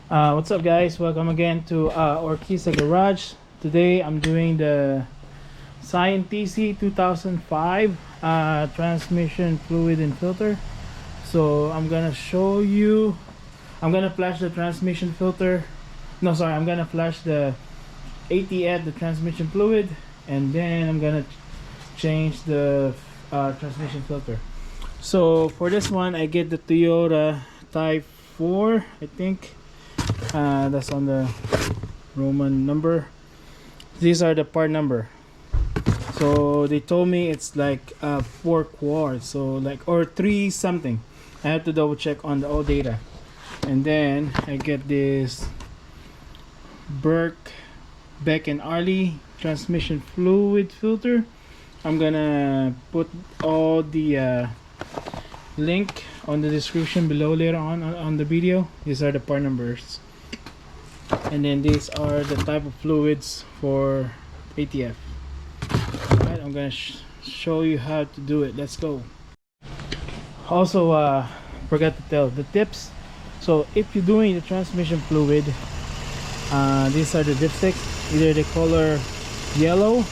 What's up, guys? Welcome again to Orkisa Garage. Today I'm doing the SCION TC 2005 transmission fluid and filter. So I'm gonna show you. I'm gonna flash the transmission filter. No, sorry, I'm gonna flash the ATF, the transmission fluid, and then I'm gonna change the transmission filter. So for this one, I get the Toyota Type 4, I think. That's on the Roman number. These are the part number. So they told me it's like 4 quarts, so like, or 3 something. I have to double check on the ALLData. And then I get this Beck and Arley transmission fluid filter. I'm gonna put all the link on the description below later on the video. These are the part numbers, and then these are the type of fluids for ATF. Alright, I'm gonna show you how to do it. Let's go. Also, forgot to tell the tips. So if you're doing the transmission fluid, these are the dipsticks. Either the color yellow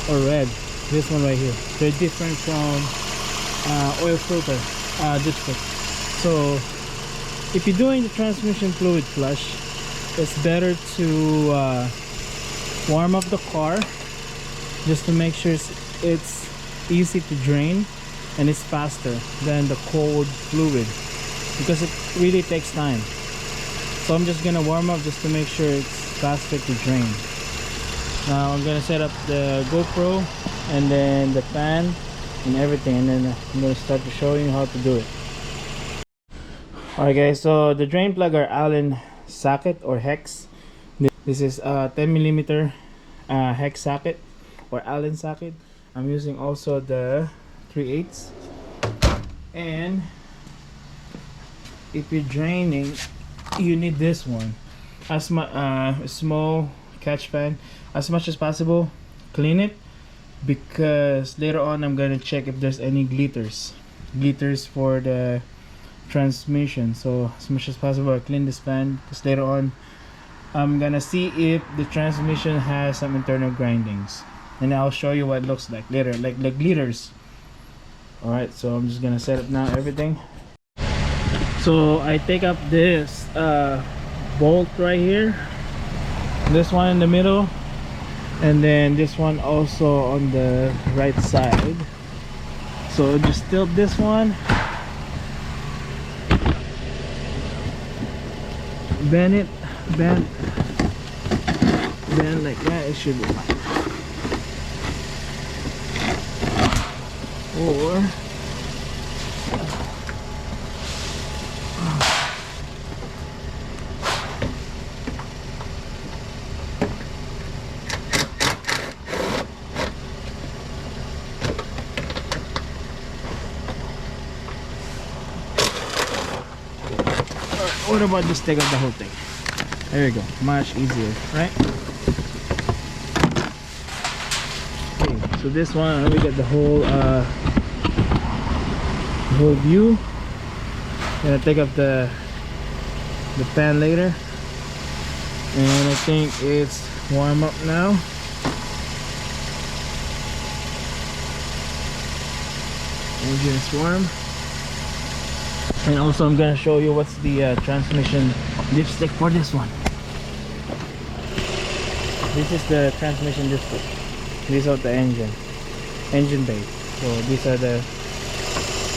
or red. This one right here, they're different from oil filter dipstick. So if you're doing the transmission fluid flush, it's better to warm up the car just to make sure it's easy to drain and it's faster than the cold fluid, because it really takes time. So I'm just gonna warm up just to make sure it's faster to drain. Now I'm gonna set up the GoPro and then the fan and everything, and then I'm gonna start to show you how to do it. Alright guys, so the drain plug are Allen socket or hex. This is a 10mm hex socket or Allen socket. I'm using also the 3/8, and if you're draining, you need this one. As small catch fan, as much as possible clean it, because later on I'm gonna check if there's any glitters for the transmission. So as much as possible I clean this fan, because later on I'm gonna see if the transmission has some internal grindings, and I'll show you what it looks like later, like glitters. Alright, so I'm just gonna set up now everything. So I take up this bolt right here, this one in the middle, and then this one also on the right side. So just tilt this one, bend like that. It should be. Or what about just take out the whole thing? There you go, much easier, right? Okay, so this one we got the whole view. Gonna take up the pan later, and I think it's warm up now. Engine is warm. And also I'm gonna show you what's the transmission dipstick for this one. This is the transmission dipstick. These are the engine bay. So these are the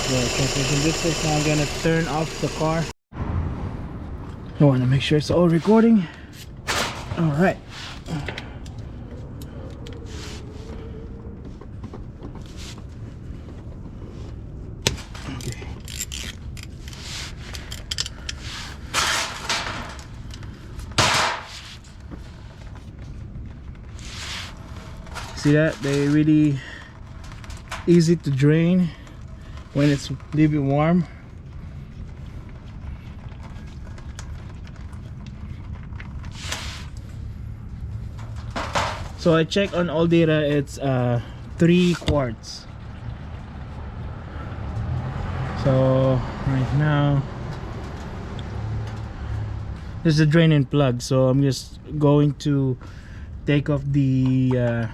transmission dipsticks. Now I'm gonna turn off the car. I want to make sure it's all recording. All right. See that? They're really easy to drain when it's a little bit warm. So I checked on ALLData, it's 3 quarts. So right now This is a drain and plug, so I'm just going to take off the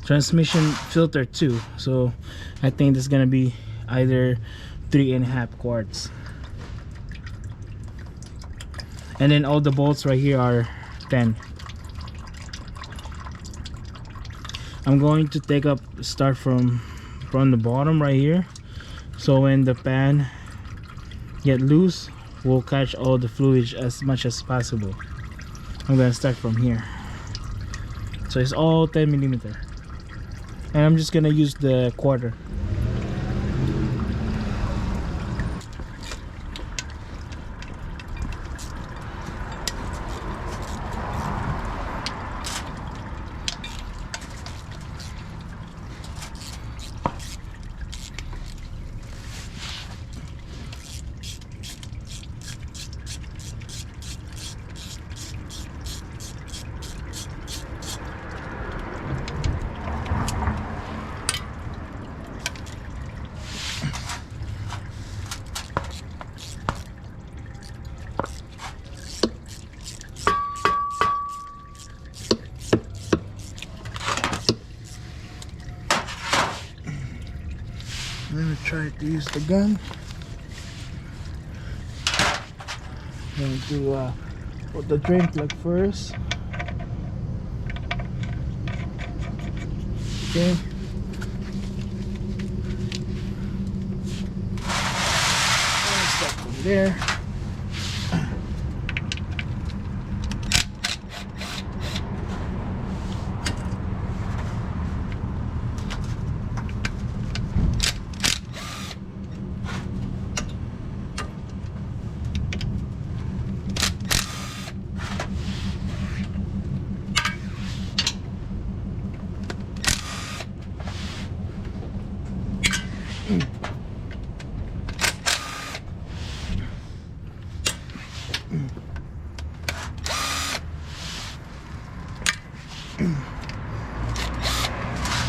transmission filter too. So I think this is gonna be either 3.5 quarts, and then all the bolts right here are 10. I'm going to start from the bottom right here, so when the pan get loose, we'll catch all the fluids as much as possible. I'm gonna start from here, so it's all 10mm, and I'm just gonna use the quarter. I'm gonna try to use the gun. I'm going to put the drain plug first. Okay. Start from there.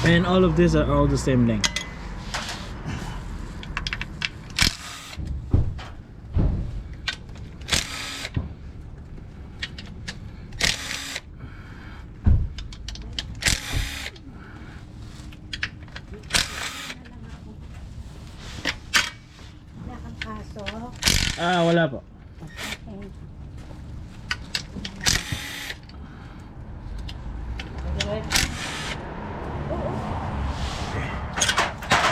And all of these are all the same length. Wala po.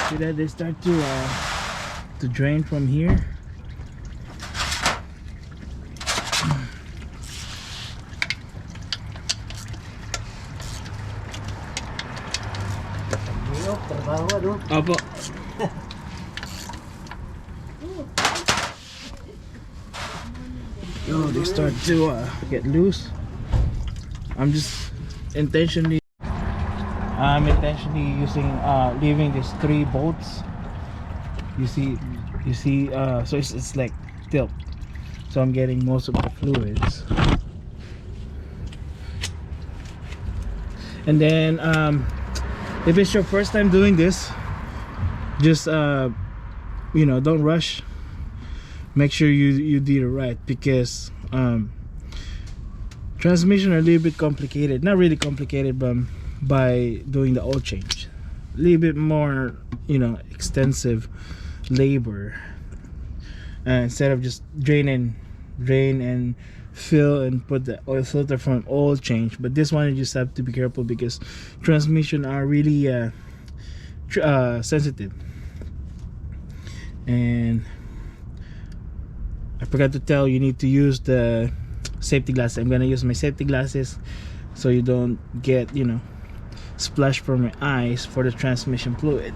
See that they start to drain from here. Opo. Oh, they start to get loose. I'm just intentionally using leaving these 3 bolts. You see so it's like tilt, so I'm getting most of the fluids. And then if it's your first time doing this, just you know, don't rush. Make sure you did it right, because transmission are a little bit complicated. Not really complicated, but by doing the oil change, a little bit more, you know, extensive labor, instead of just drain and fill and put the oil filter for an oil change. But this one, you just have to be careful, because transmission are really sensitive. And I forgot to tell you, need to use the safety glasses. I'm gonna use my safety glasses so you don't get, you know, splash from your eyes for the transmission fluid.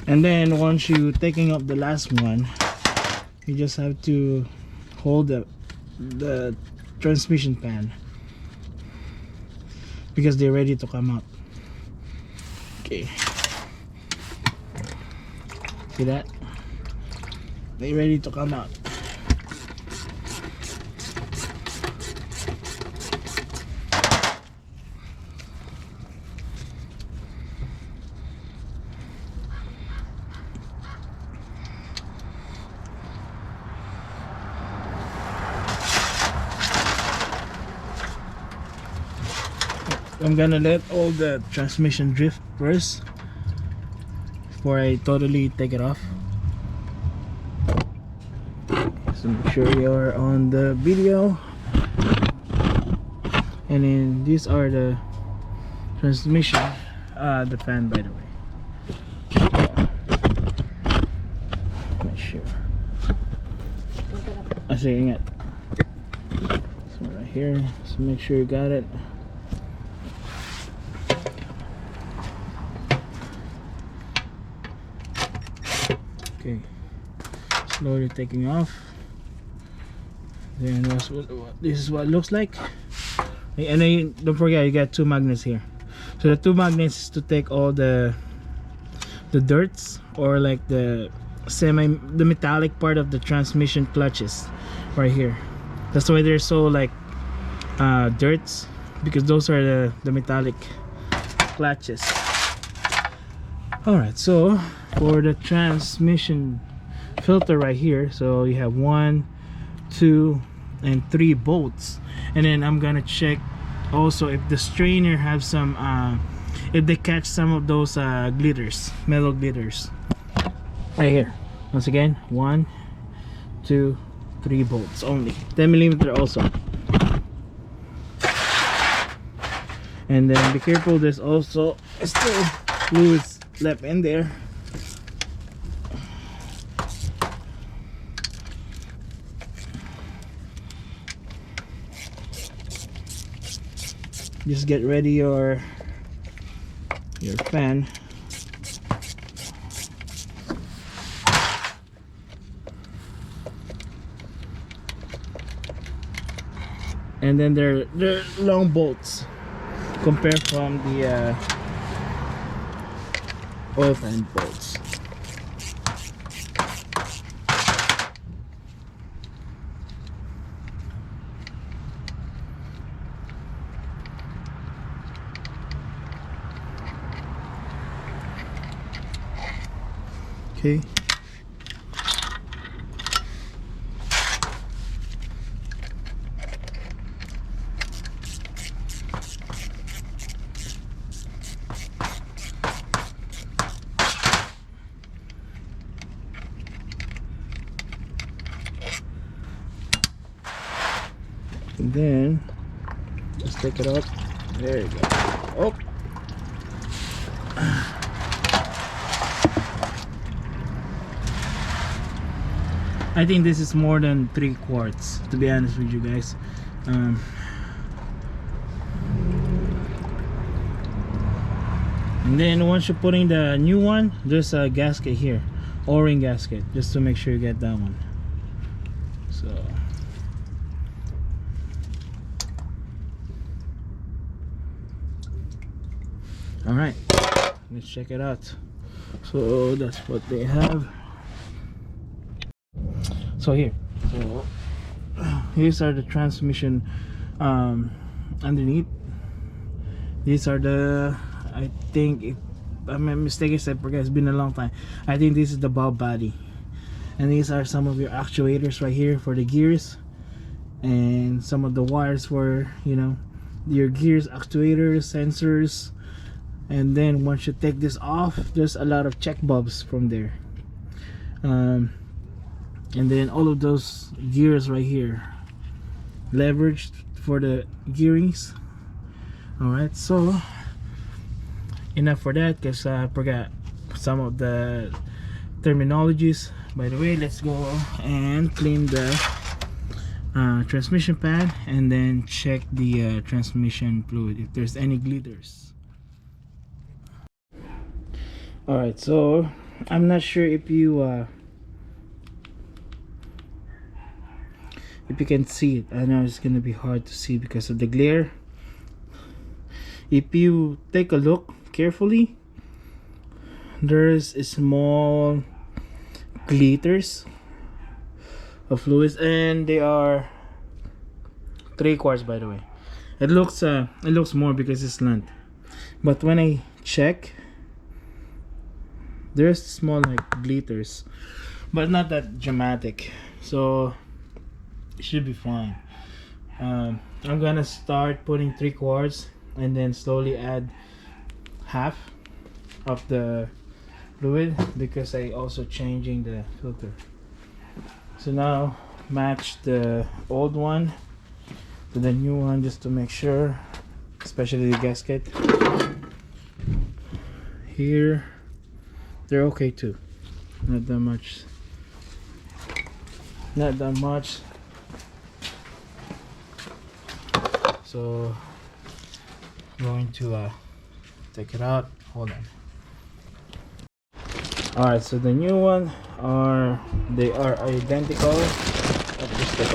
And then once you taking up the last one, you just have to hold the transmission pan because they're ready to come out. Okay, see that? They're ready to come out. I'm gonna let all the transmission drift first before I totally take it off. So make sure you're on the video. And then these are the transmission, the fan, by the way. Make sure. I say it. So right here. So make sure you got it. Okay, slowly taking off. Then this is what it looks like. And then don't forget, you got two magnets here. So the two magnets is to take all the dirts, or like the metallic part of the transmission clutches right here. That's why they're so like dirts, because those are the metallic clutches. Alright, so for the transmission filter right here, so you have 1, 2, and 3 bolts. And then I'm gonna check also if the strainer have some if they catch some of those glitters, metal glitters right here. Once again, 1, 2, 3 bolts only, 10mm also. And then be careful, there's also still fluids left in there. Just get ready your fan. And then they're long bolts compared from the oil fan bolts. Okay. And then just take it up. There you go. Oh. I think this is more than 3 quarts, to be honest with you guys. And then once you're putting the new one, there's a gasket here, O-ring gasket, just to make sure you get that one. So all right, let's check it out. So that's what they have. So here's are the transmission underneath. These are the, I think, if I'm not mistaken, I forget, it's been a long time. I think this is the bulb body, and these are some of your actuators right here for the gears, and some of the wires for, you know, your gears, actuators, sensors. And then once you take this off, there's a lot of check bulbs from there. And then all of those gears right here, leveraged for the gearings. Alright, so enough for that, because I forgot some of the terminologies. By the way, let's go and clean the transmission pad, and then check the transmission fluid if there's any glitters. Alright, so I'm not sure if you can see it. I know it's gonna be hard to see because of the glare. If you take a look carefully, there's a small glitters of fluids, and they are 3 quarts, by the way. It looks more because it's slant, but when I check, there's small like glitters, but not that dramatic, so it should be fine. I'm gonna start putting 3 quarts and then slowly add half of the fluid because I also changing the filter. So now match the old one to the new one just to make sure, especially the gasket. Here they're okay too, not that much, so I'm going to take it out. Hold on. Alright, so the new one they are identical. I'll just take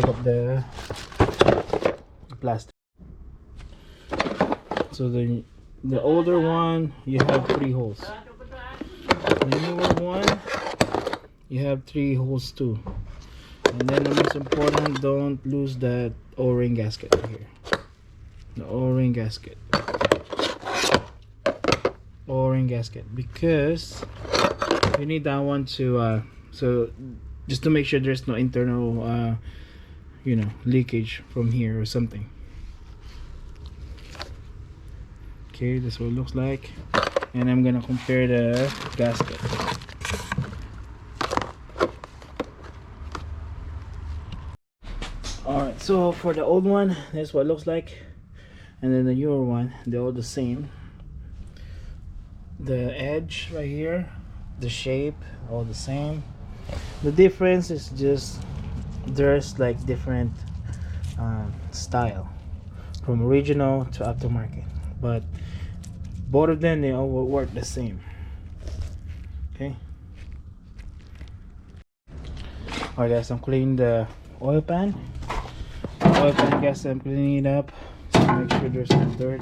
up the plastic. So the older one, you have 3 holes. The newer one, you have 3 holes too. And then the most important, don't lose that O-ring gasket here. The O-ring gasket. O-ring gasket, because you need that one to so just to make sure there's no internal you know, leakage from here or something. Okay, this is what it looks like, and I'm gonna compare the gasket. Alright, so for the old one, this is what it looks like, and then the newer one, they're all the same. The edge right here, the shape, all the same. The difference is just there's like different style from original to aftermarket, but both of them, they all work the same. Okay. Alright guys, I'm cleaning the oil pan. Guys, I'm cleaning it up to make sure there's no dirt.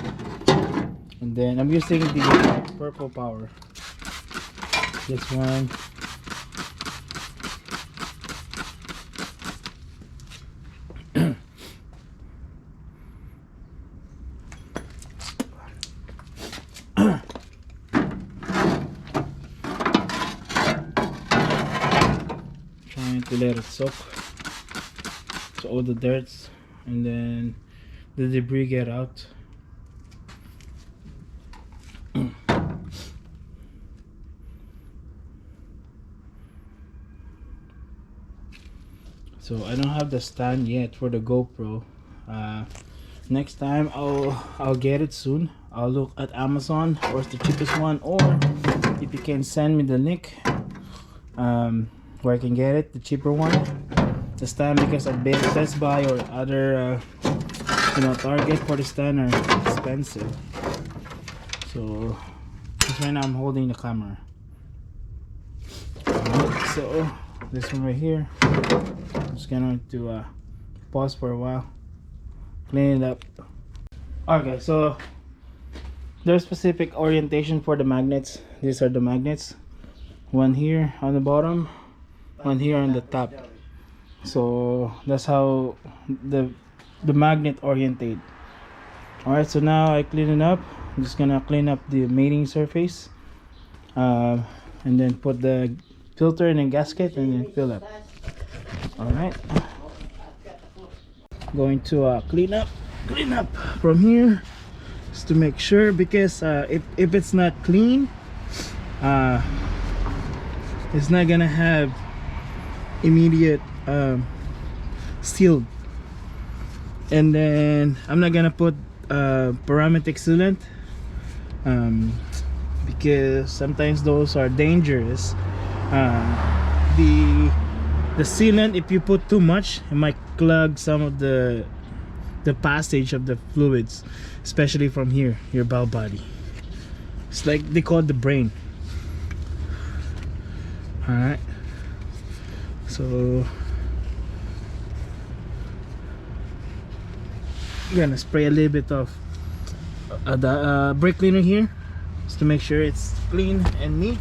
And then I'm using the purple power. This one. Trying to let it soak, so all the dirts and then the debris get out. So I don't have the stand yet for the GoPro. Next time I'll get it soon. I'll look at Amazon, where's the cheapest one, or if you can send me the link where I can get it, the cheaper one, the stand, because I've been Best Buy or other you know, Target for the stand are expensive. So right now I'm holding the camera. So this one right here, I'm just going to pause for a while, clean it up. Alright guys, so there's specific orientation for the magnets. These are the magnets, one here on the bottom, one here on the top. So that's how the magnet orientate. Alright, so now I clean it up. I'm just gonna clean up the mating surface, and then put the filter in a gasket and then fill up. Alright, going to clean up from here just to make sure, because if it's not clean, it's not gonna have immediate sealed. And then I'm not gonna put parametric sealant because sometimes those are dangerous. The sealant, if you put too much, it might clog some of the passage of the fluids, especially from here, your valve body. It's like they call it the brain. All right, so I'm gonna spray a little bit of the brake cleaner here just to make sure it's clean and neat.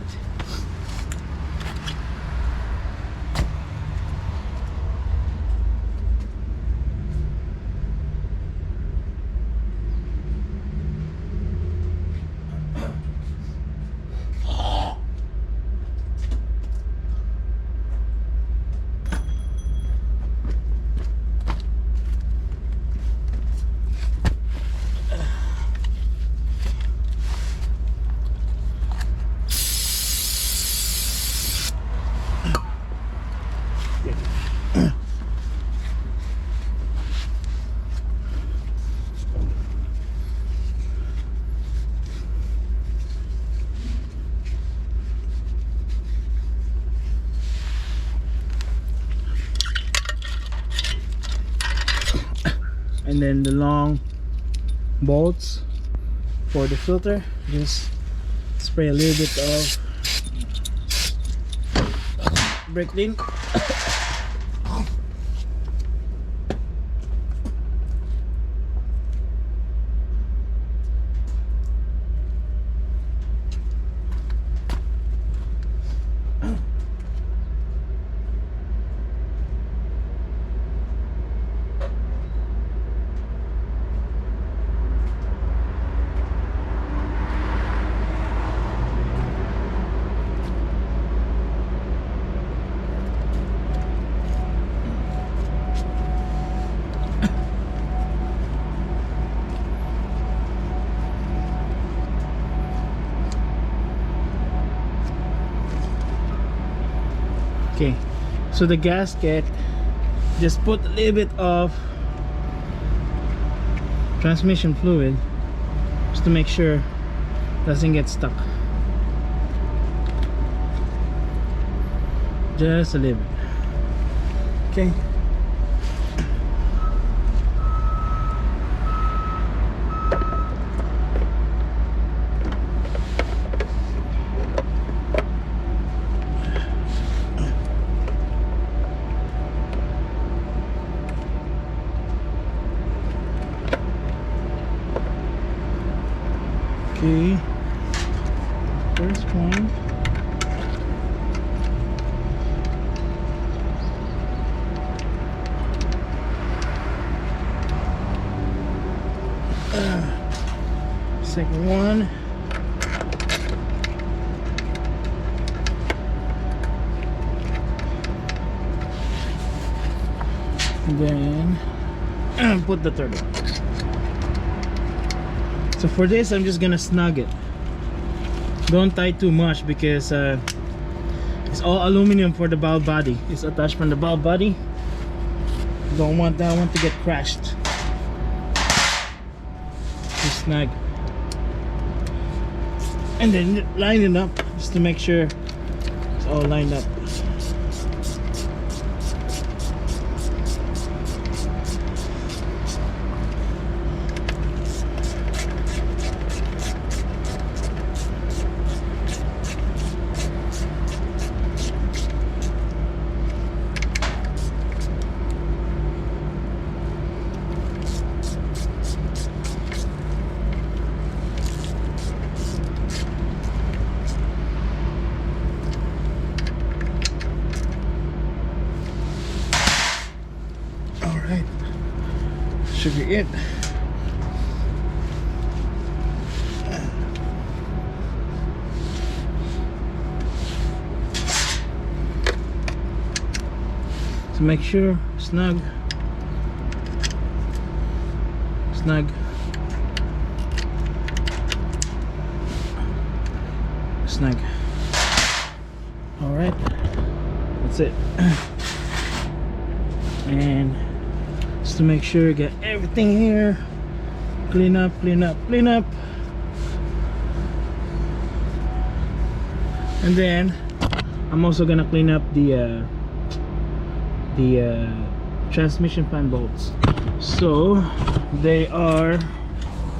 And then the long bolts for the filter, just spray a little bit of brake clean. Okay, so the gasket, just put a little bit of transmission fluid just to make sure it doesn't get stuck. Just a little bit. Okay. Okay, first one. Second one. And then put the third one. So for this, I'm just gonna snug it. Don't tie too much because it's all aluminum for the valve body. It's attached from the valve body. Don't want that one to get crashed. Just snug. And then line it up just to make sure it's all lined up. Should be it. So make sure snug, snug, snug. All right, that's it. And to make sure, get everything here, clean up, clean up, clean up, and then I'm also gonna clean up the transmission fan bolts. So they are,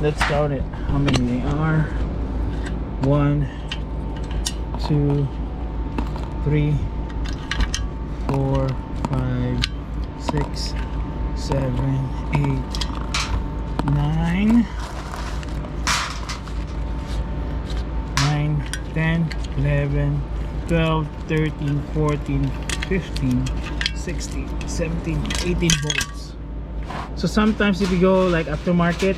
let's count it, how many they are. 1, 2, 3, 4, 5, 6, 7, 8, 9, 10, 11, 12, 13, 14, 15, 16, 17, 18 volts. So sometimes if you go like aftermarket,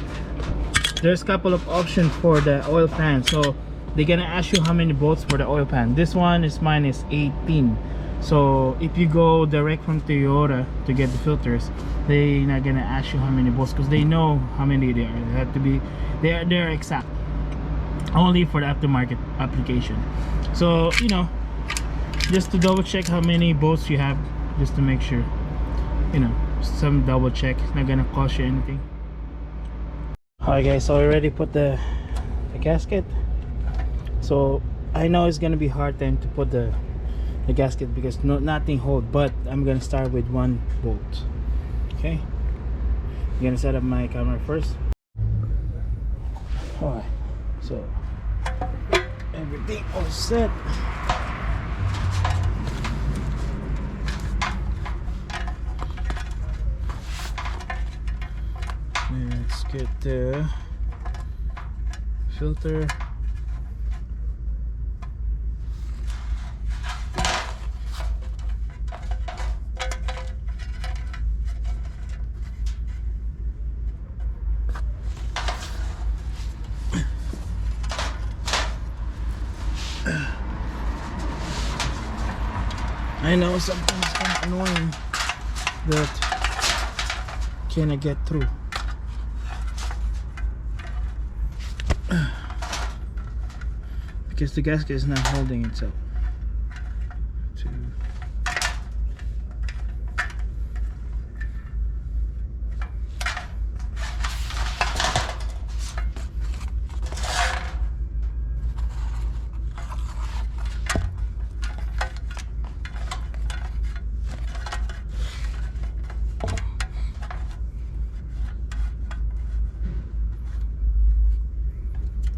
there's a couple of options for the oil pan. So they're gonna ask you how many volts for the oil pan. This one is mine is 18. So if you go direct from Toyota to get the filters, they're not gonna ask you how many volts because they know how many they are. They have to be, they're exact. Only for the aftermarket application. So you know, just to double check how many volts you have, just to make sure, you know, some double check. It's not gonna cost you anything. Alright guys, so I already put the gasket. So I know it's gonna be hard time to put the gasket because nothing hold, but I'm gonna start with 1 volt. Okay, I'm gonna set up my camera first. Alright, so everything all set. Let's get the filter. I know sometimes it's kind of annoying that cannot get through. Because the gasket is not holding itself.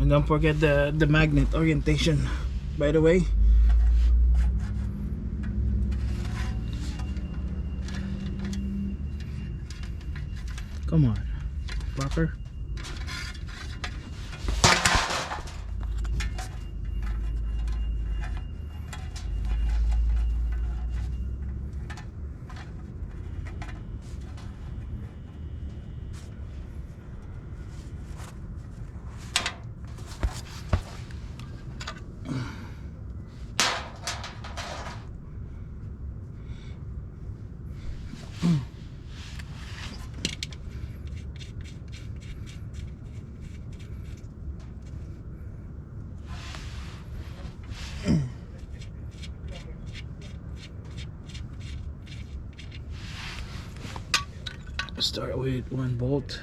And don't forget the magnet orientation, by the way. Come on, proper. Start with 1 volt.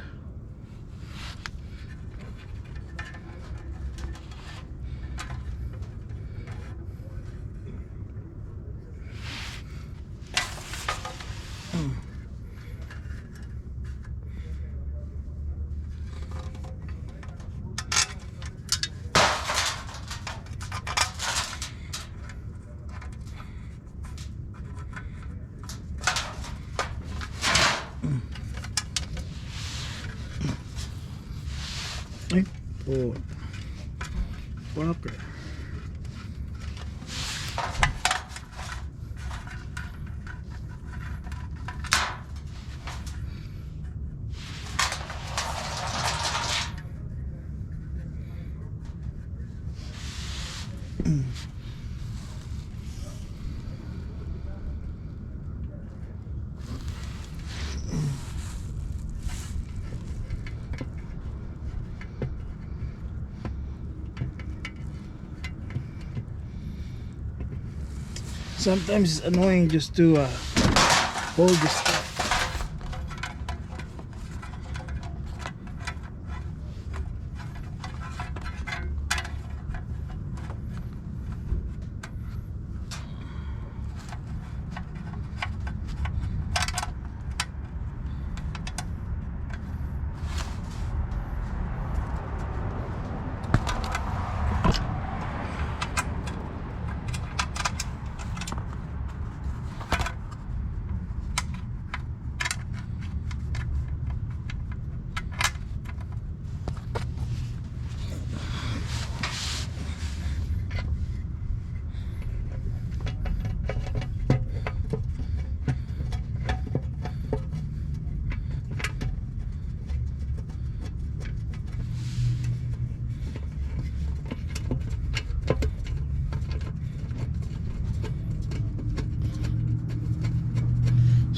Oh, proper. Sometimes it's annoying just to hold this stuff.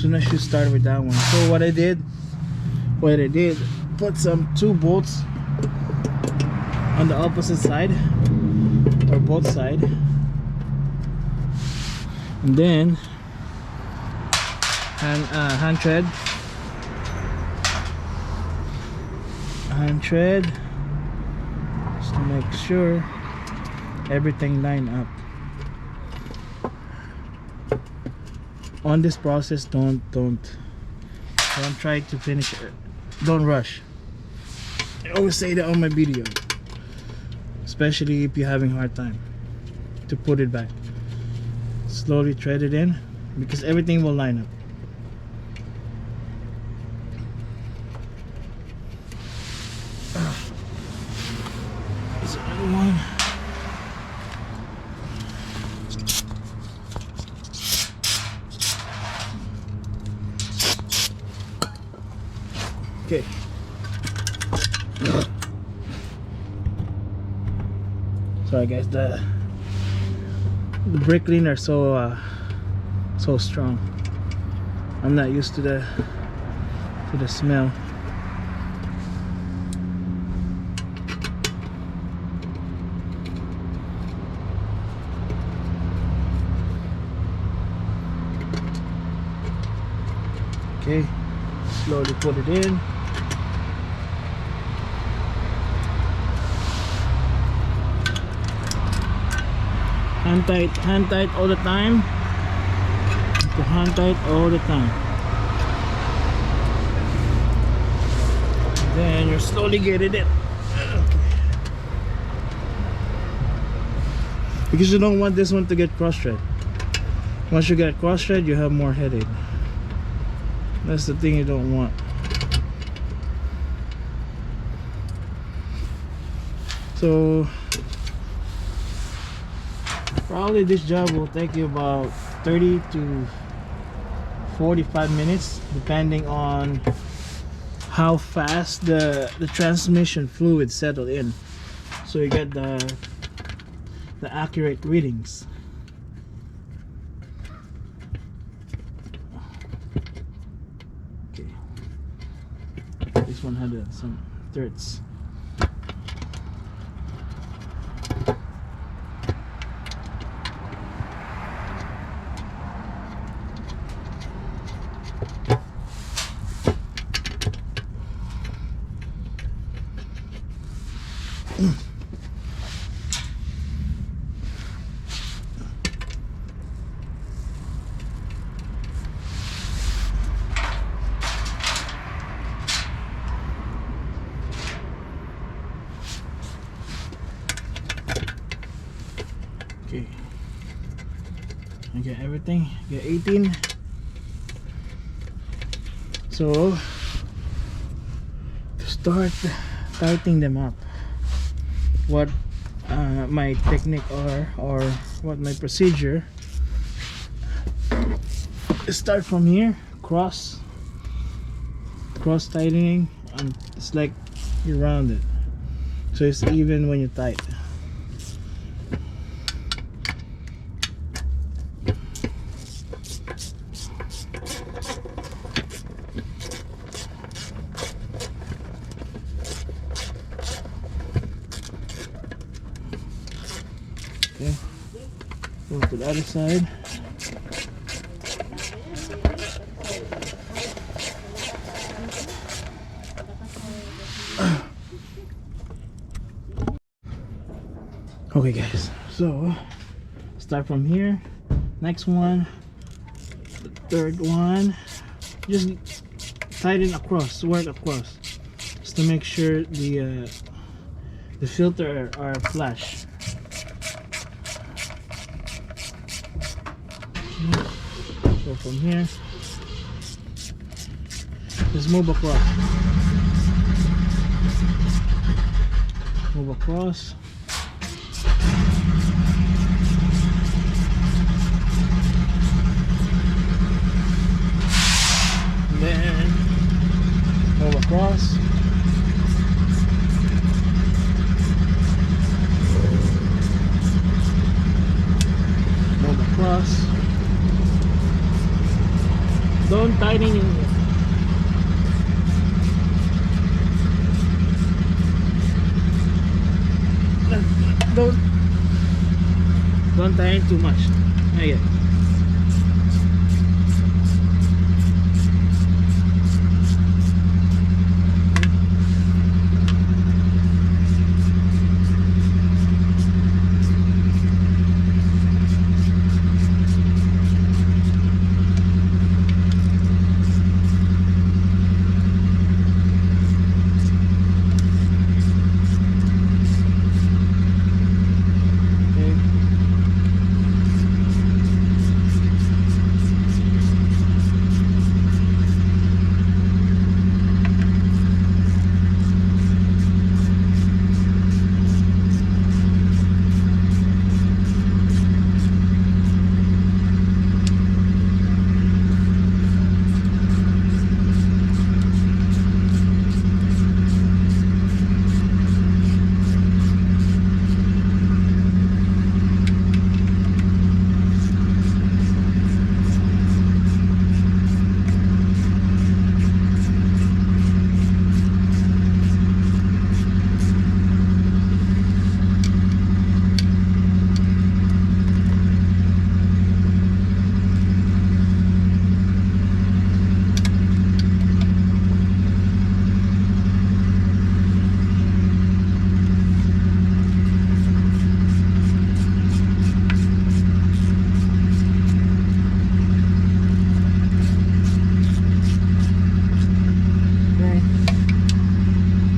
soon as you start with that one. So what I did, put some 2 bolts on the opposite side or both side, and then hand tread just to make sure everything line up. On this process, don't try to finish it. Don't rush. I always say that on my video, especially if you're having a hard time to put it back. Slowly thread it in because everything will line up. There's another one. Okay. Sorry guys, the brake cleaner so strong. I'm not used to the smell. Okay, slowly put it in. Hand tight all the time. Hand tight all the time. Then you're slowly getting it. Because you don't want this one to get cross-thread. Once you get cross-thread, you have more headache. That's the thing you don't want. So probably this job will take you about 30 to 45 minutes depending on how fast the transmission fluid settle in, so you get the accurate readings. Okay, this one had some threads. Okay, I get everything, get 18. So to start tightening them up, what my technique or what my procedure is, start from here, cross tightening, and it's like you round it so it's even when you tight. Okay, go to the other side. Okay guys, so start from here, next one, the third one, just tighten across, work across, just to make sure the filter are flush. So from here, just move across, then move across, Don't tighten your don't tighten too much. Okay.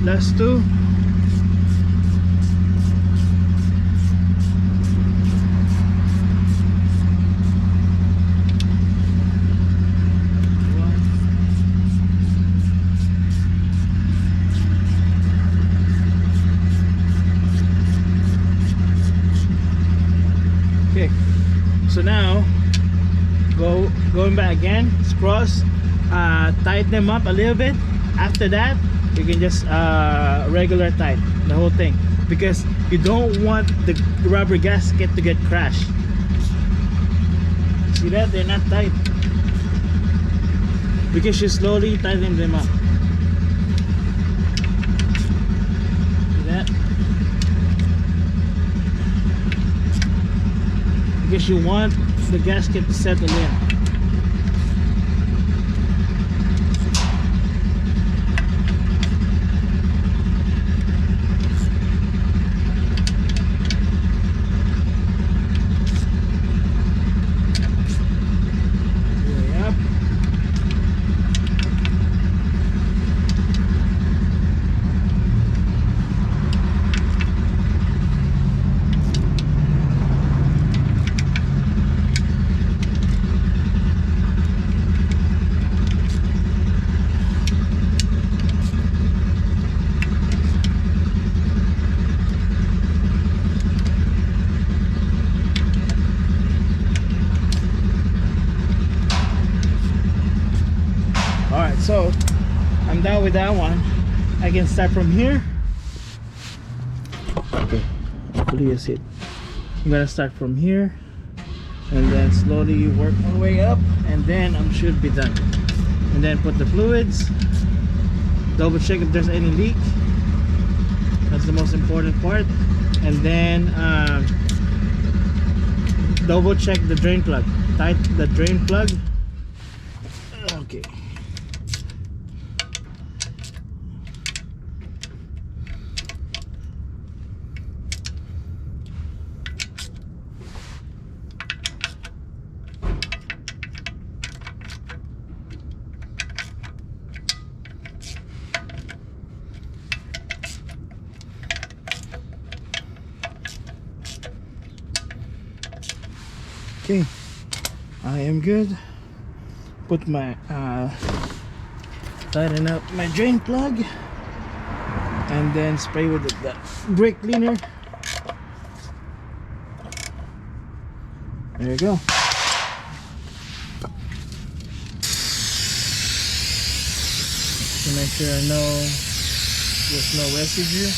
Last two. Okay, so now going back again, cross, tighten them up a little bit. After that, you can just regular tight the whole thing, because you don't want the rubber gasket to get crashed. See that? They're not tight because you slowly tighten them up. See that? Because you want the gasket to settle in. So I'm done with that one. I can start from here. Okay, hopefully you see it. I'm gonna start from here and then slowly work my way up, and then I should be done. And then put the fluids, double check if there's any leak. That's the most important part. And then double check the drain plug. Tight the drain plug. Okay. Okay, I am good. Put my tighten up my drain plug, and then spray with the brake cleaner. There you go. To make sure I know there's no residue.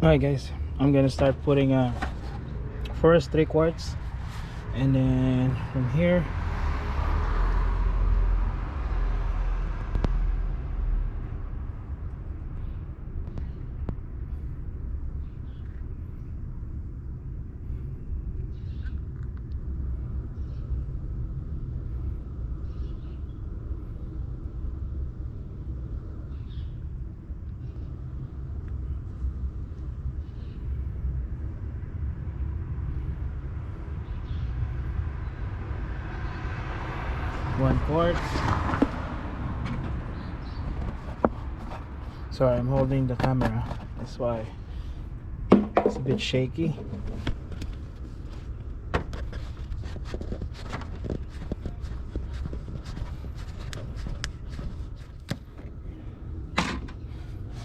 Alright guys, I'm gonna start putting first 3/4, and then from here one quart. Sorry, I'm holding the camera, that's why it's a bit shaky.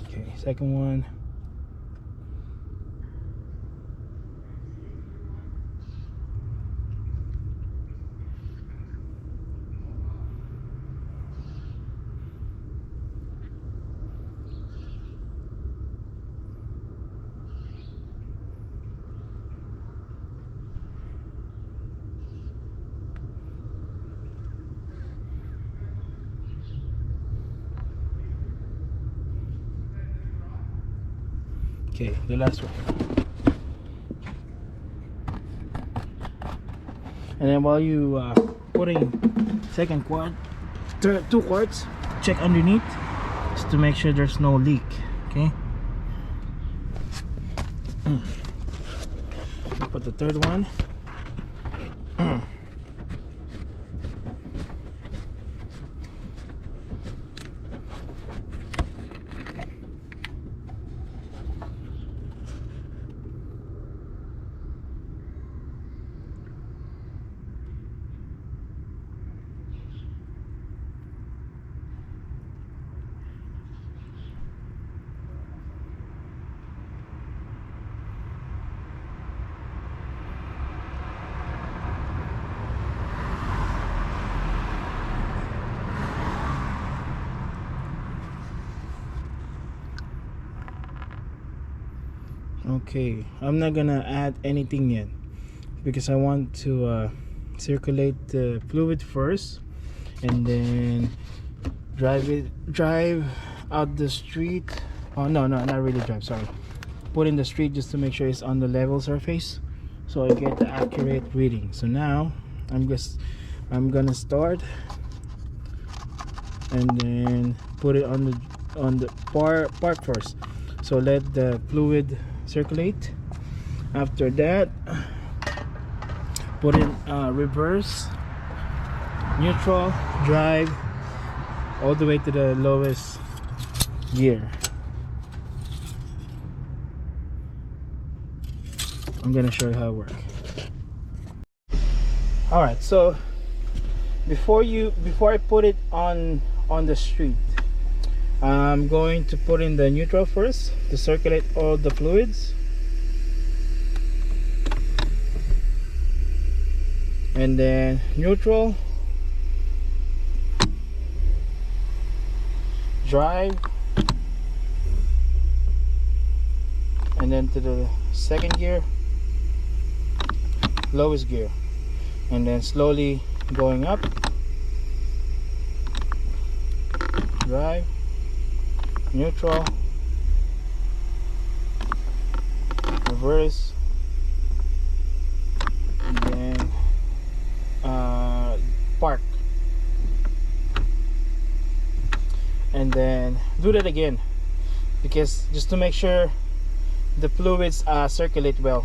Okay, second one. Okay, the last one. And then while you putting second quart, third 2 quarts, check underneath just to make sure there's no leak. Okay. Put the third one. Okay, I'm not gonna add anything yet because I want to circulate the fluid first, and then drive out the street. Oh no, not really drive, sorry, put in the street just to make sure it's on the level surface so I get the accurate reading. So now I'm gonna start and then put it on the part first, so let the fluid circulate. After that, put in reverse, neutral, drive all the way to the lowest gear. I'm gonna show you how it works. Alright, so before I put it on the street, I'm going to put in the neutral first to circulate all the fluids, and then neutral, drive, and then to the second gear, lowest gear, and then slowly going up, drive, neutral, reverse, and then park, and then do that again, because just to make sure the fluids circulate well.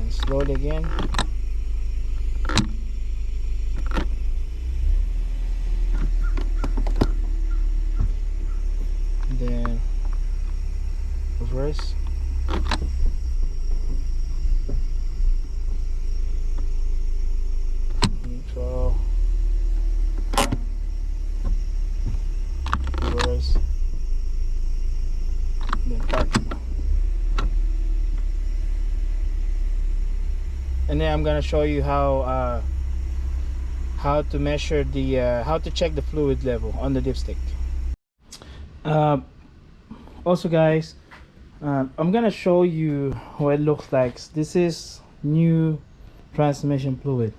Slowly again, and then reverse, neutral, reverse, then park. and then I'm gonna show you how to measure the how to check the fluid level on the dipstick. Also guys, I'm gonna show you what it looks like. This is new transmission fluid.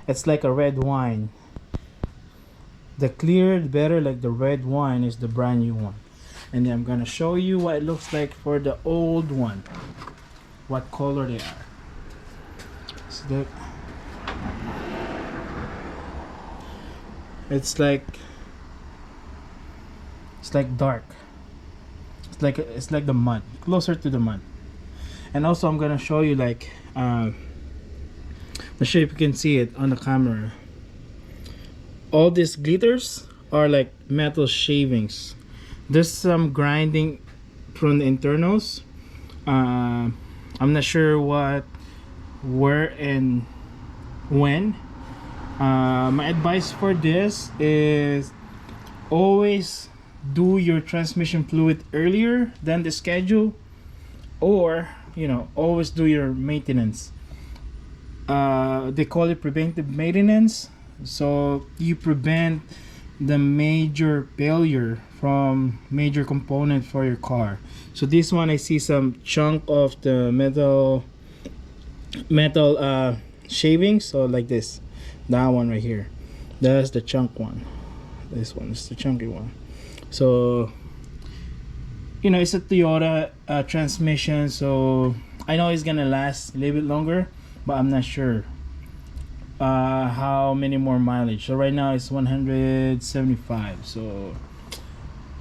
It's like a red wine. The clearer the better, like the red wine is the brand new one. And then I'm gonna show you what it looks like for the old one, what color they are. So it's like dark. It's like the mud, closer to the mud. And also I'm gonna show you like not sure if you can see it on the camera. All these glitters are like metal shavings. There's some grinding from the internals. I'm not sure what, where, and when. My advice for this is always do your transmission fluid earlier than the schedule, or you know, always do your maintenance. They call it preventive maintenance, so you prevent the major failure from major component for your car. So this one, I see some chunk of the metal shavings, so like this, that one right here, that's the chunk one. This one is the chunky one. So you know, it's a Toyota transmission, so I know it's gonna last a little bit longer, but I'm not sure how many more mileage. So right now it's 175. So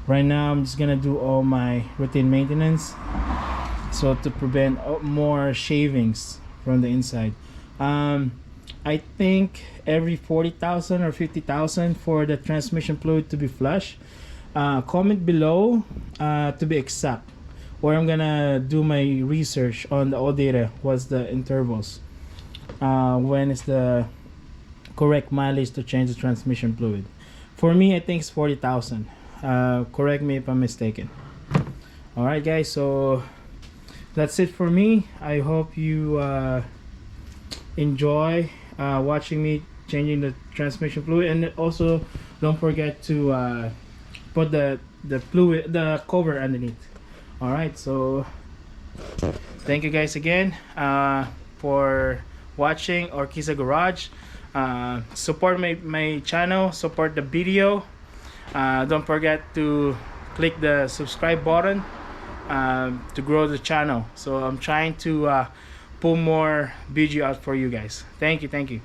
right now I'm just gonna do all my routine maintenance, so to prevent more shavings from the inside. I think every 40,000 or 50,000 for the transmission fluid to be flush. Comment below to be exact, or I'm gonna do my research on the ALLDATA. What's the intervals, when is the correct mileage to change the transmission fluid. For me, I think it's 40,000. Correct me if I'm mistaken. Alright guys, so that's it for me. I hope you enjoy watching me changing the transmission fluid, and also don't forget to put the fluid, the cover underneath. All right, so thank you guys again for watching Orkisa Garage. Support my channel, support the video. Don't forget to click the subscribe button to grow the channel. So I'm trying to pull more video out for you guys. Thank you.